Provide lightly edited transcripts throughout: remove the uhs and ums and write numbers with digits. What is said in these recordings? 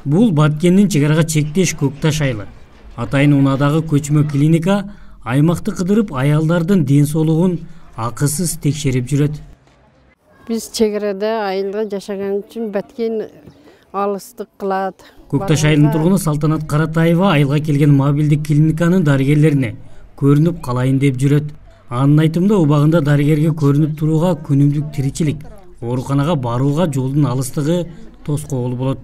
Бул Баткендин чек арага чектеш Көкташ айылы. Атайын унаадагы көчмө клиника аймакты кыдырып аялдардын ден соолугун акысыз текшерип жүрөт. Биз чек арада айылда жашаган үчүн Баткен алыстык кылат. Көкташ айылынын тургуну Салтанат Каратаева айылга келген мобилдик клиниканын дарыгерлерине көрүнүп калайын деп жүрөт. Анын айтымында убагында дарыгерге көрүнүп турууга күнүмдүк тиричилик, ооруканага барууга жолдун алыстыгы тоскоол болот.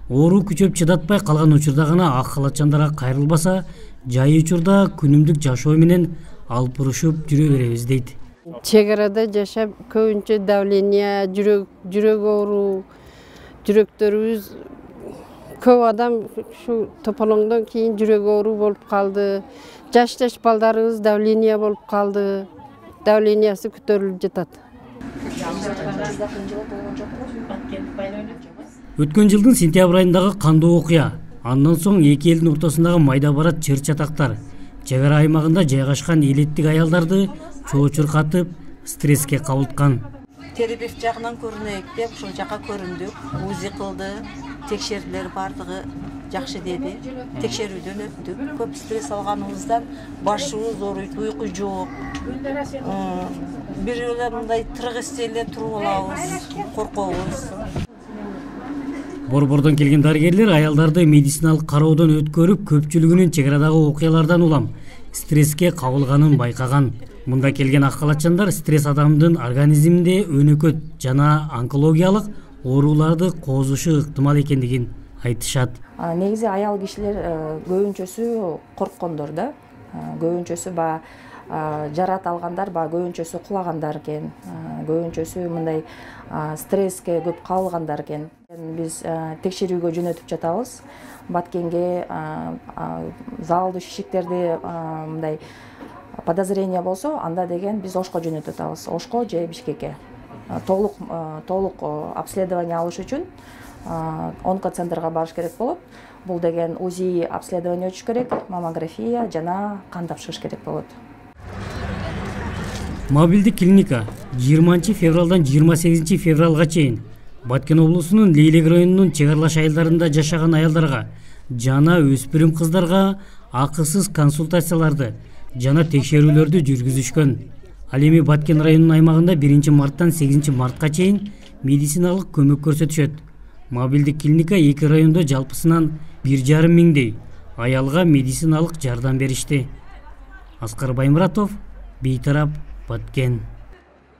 Оору күчөп чыдатпай калган учурда гана ак халатчандарга кайрылбаса, жай учурда күнүмдүк жашоо менен алпурушуп жүрө беребиз дейт. Чек арада жашап көбүнчө давление, жүрөк оору, жүрөктөрүбүз көп адам ушу тополоңдон кийин жүрөк оору болуп калды. Жаш балдарыбыз давление болуп калды. Давлениясы көтөрүлүп жатат. Өткөн жылдын сентябрь айындагы кандуу окуя, андан соң эки элдин ортосундагы майда барат чыр-чатактар чек ара аймагында жайгашкан элеттик аялдарды чоочуркатып, стресске кабылткан. Терапевт жагынан көрүнөйүк деп ушул жака көрүндүк. УЗИ кылды, текшерүүлөр бардыгы жакшы деди. Текшерүүдөн өттүк. Көп стресс алганыбыздан башыбыз ооруйт, уйку жок. Бир эле мындай тырык эстеле туруп алабыз, коркобуз. Борбордон келген дарыгерлер аялдарды медициналык кароодон өткөрүп, көпчүлүгүнүн чек арадагы окуялардан улам стресске кабылганын байкаган. Мында келген ак халатчандар стресс адамдын организминде өнөкөт жана онкологиялык ооруларды коозушу ыктымал экендигин айтышат. Негизи аял кишилер көбүнчөсү корккондор да. Көбүнчөсү жарат алгандар, көбүнчөсү кулагандар экен. Көбүнчөсү мындай стресске көп кабылгандар экен. Биз текшерүүгө жөнөтүп жатабыз. Баткенге залдуу шишиктерди мындай подозрение болсо, анда деген биз Ошко жөнөтүп атабыз. Ошко же Бишкекке. Толук обследование алыш үчүн онкоцентрге барыш керек болот. Бул деген УЗИ обследование өтүш керек, маммография жана кан тапшырыш керек болот. Мобилдик клиника 20 февралдан 28 февралга чейин Баткен облусунун Лейлек районунун чек аралаш айылдарында жашаган аялдарга жана өспүрүм кыздарга акысыз консультацияларды жана текшерүүлөрдү жүргүзүшкөн. Ал эми Баткен районунун аймагында 1 марттан 8 мартка чейин медициналык көмөк көрсөтүшөт. Мобилдик клиника 2 райондо жалпысынан 1,5 миңдей аялга медициналык жардам беришти. Аскар Баймуратов, Бейтарап, Баткен.